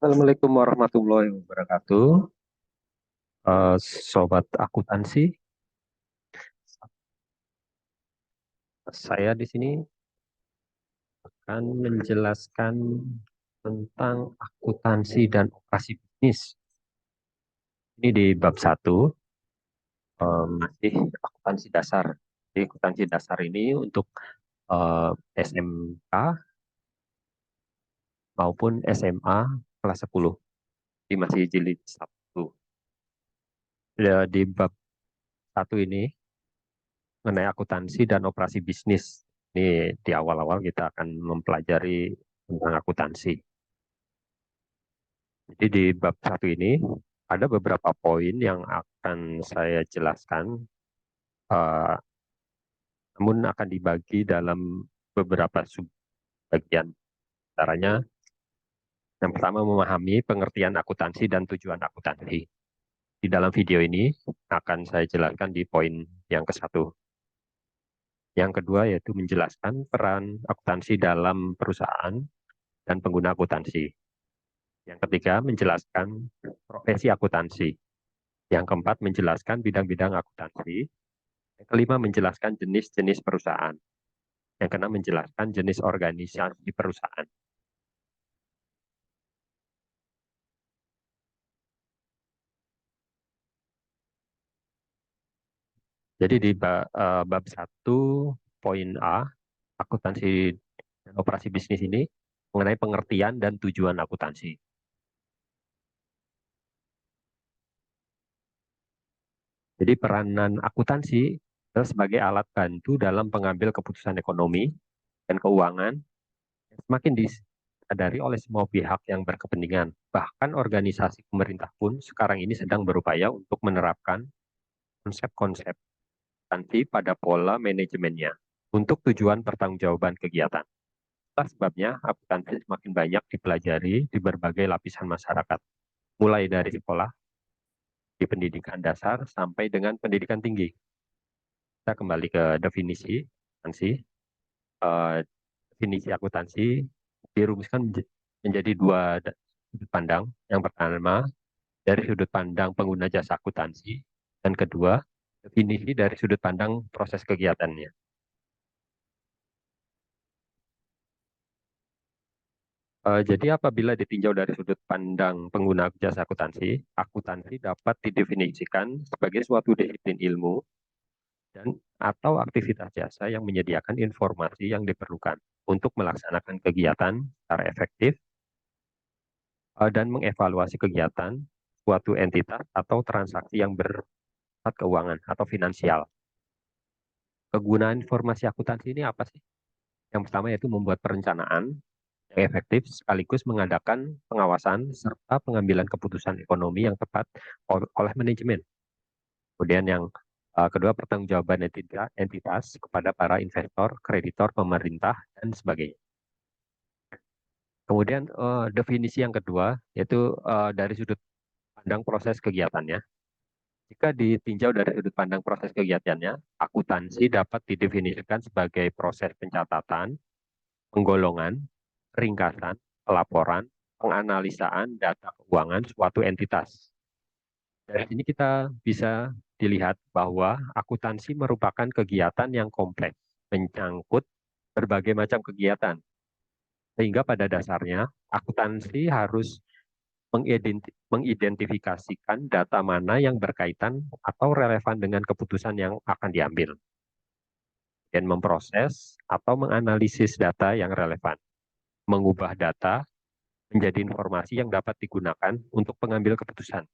Assalamualaikum warahmatullahi wabarakatuh. Sobat akuntansi, saya di sini akan menjelaskan tentang akuntansi dan operasi bisnis. Ini di bab 1, masih akuntansi dasar. Jadi akuntansi dasar ini untuk SMK maupun SMA kelas 10. Ini masih jilid 1. Ya, di bab 1 ini mengenai akuntansi dan operasi bisnis. Ini di awal-awal kita akan mempelajari tentang akuntansi. Jadi di bab 1 ini ada beberapa poin yang akan saya jelaskan, eh, namun akan dibagi dalam beberapa subbagian. Caranya, yang pertama memahami pengertian akuntansi dan tujuan akuntansi. Di dalam video ini akan saya jelaskan di poin yang ke-1. Yang kedua yaitu menjelaskan peran akuntansi dalam perusahaan dan pengguna akuntansi. Yang ketiga, menjelaskan profesi akuntansi. Yang keempat, menjelaskan bidang-bidang akuntansi. Yang kelima, menjelaskan jenis-jenis perusahaan. Yang keenam, menjelaskan jenis organisasi perusahaan. Jadi di bab 1, poin A, akuntansi dan operasi bisnis ini mengenai pengertian dan tujuan akuntansi. Jadi peranan akuntansi adalah sebagai alat bantu dalam pengambil keputusan ekonomi dan keuangan yang semakin disadari oleh semua pihak yang berkepentingan. Bahkan organisasi pemerintah pun sekarang ini sedang berupaya untuk menerapkan konsep-konsep akuntansi pada pola manajemennya untuk tujuan pertanggungjawaban kegiatan. Itulah sebabnya akuntansi semakin banyak dipelajari di berbagai lapisan masyarakat, mulai dari sekolah, di pendidikan dasar, sampai dengan pendidikan tinggi. Kita kembali ke definisi akuntansi. Eh, Definisi akuntansi dirumuskan menjadi dua sudut pandang. Yang pertama, dari sudut pandang pengguna jasa akuntansi, dan kedua, definisi dari sudut pandang proses kegiatannya. Jadi apabila ditinjau dari sudut pandang pengguna jasa akuntansi, akuntansi dapat didefinisikan sebagai suatu disiplin ilmu dan atau aktivitas jasa yang menyediakan informasi yang diperlukan untuk melaksanakan kegiatan secara efektif dan mengevaluasi kegiatan suatu entitas atau transaksi yang bersifat keuangan atau finansial. Kegunaan informasi akuntansi ini apa sih? Yang pertama yaitu membuat perencanaan yang efektif sekaligus mengadakan pengawasan serta pengambilan keputusan ekonomi yang tepat oleh manajemen. Kemudian yang kedua, pertanggungjawaban entitas kepada para investor, kreditor, pemerintah, dan sebagainya. Kemudian definisi yang kedua yaitu dari sudut pandang proses kegiatannya. Jika ditinjau dari sudut pandang proses kegiatannya, akuntansi dapat didefinisikan sebagai proses pencatatan, penggolongan, ringkasan, pelaporan, penganalisaan data keuangan suatu entitas. Dari sini kita bisa dilihat bahwa akuntansi merupakan kegiatan yang kompleks, menyangkut berbagai macam kegiatan. Sehingga pada dasarnya, akuntansi harus mengidentifikasikan data mana yang berkaitan atau relevan dengan keputusan yang akan diambil, dan memproses atau menganalisis data yang relevan, mengubah data menjadi informasi yang dapat digunakan untuk pengambil keputusan.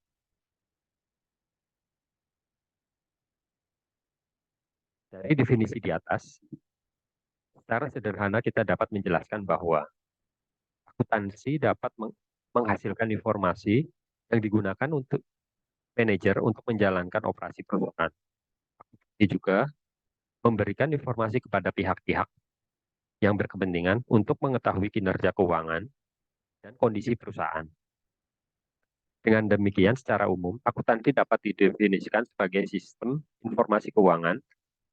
Dari definisi di atas, secara sederhana kita dapat menjelaskan bahwa akuntansi dapat menghasilkan informasi yang digunakan untuk manajer untuk menjalankan operasi perusahaan. Ini juga memberikan informasi kepada pihak-pihak yang berkepentingan untuk mengetahui kinerja keuangan dan kondisi perusahaan. Dengan demikian, secara umum, akuntansi dapat didefinisikan sebagai sistem informasi keuangan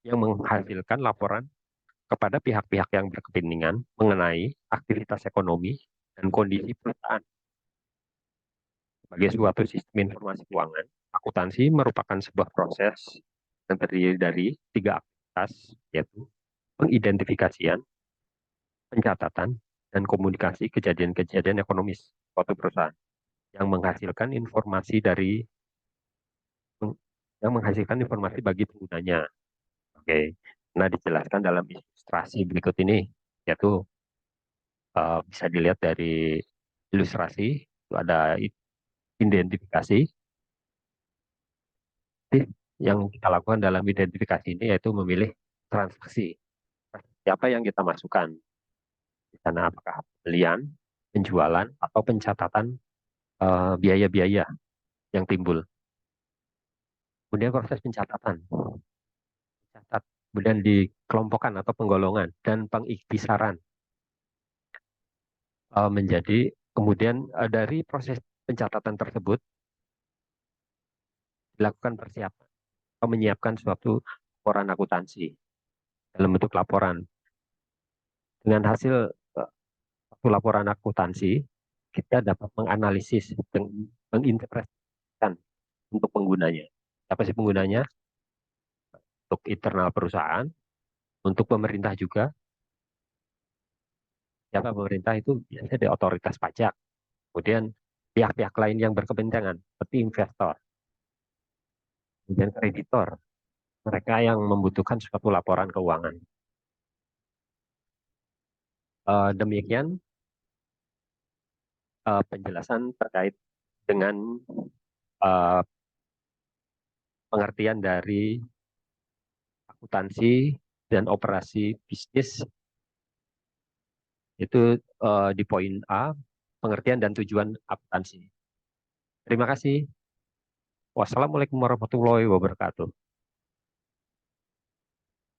yang menghasilkan laporan kepada pihak-pihak yang berkepentingan mengenai aktivitas ekonomi dan kondisi perusahaan. Sebagai suatu sistem informasi keuangan, akuntansi merupakan sebuah proses yang terdiri dari tiga aktivitas, yaitu pengidentifikasian, pencatatan, dan komunikasi kejadian-kejadian ekonomis suatu perusahaan yang menghasilkan informasi bagi penggunanya. Oke, nah dijelaskan dalam ilustrasi berikut ini, yaitu bisa dilihat dari ilustrasi itu ada identifikasi. Yang kita lakukan dalam identifikasi ini yaitu memilih transaksi. Siapa yang kita masukkan di sana, apakah pembelian, penjualan, atau pencatatan biaya-biaya yang timbul. Kemudian proses pencatatan, kemudian dikelompokkan atau penggolongan dan pengikhtisaran menjadi kemudian dari proses pencatatan tersebut dilakukan persiapan atau menyiapkan suatu laporan akuntansi dalam bentuk laporan. Dengan hasil suatu laporan akuntansi, kita dapat menganalisis dan menginterpretasikan untuk penggunanya. Siapa sih penggunanya? Untuk internal perusahaan, untuk pemerintah juga. Siapa pemerintah itu biasanya dari otoritas pajak. Kemudian pihak-pihak lain yang berkepentingan, seperti investor. Kemudian kreditor, mereka yang membutuhkan suatu laporan keuangan. Demikian penjelasan terkait dengan uh, pengertian dari akuntansi dan operasi bisnis itu di poin A, pengertian dan tujuan akuntansi. Terima kasih. Wassalamualaikum warahmatullahi wabarakatuh.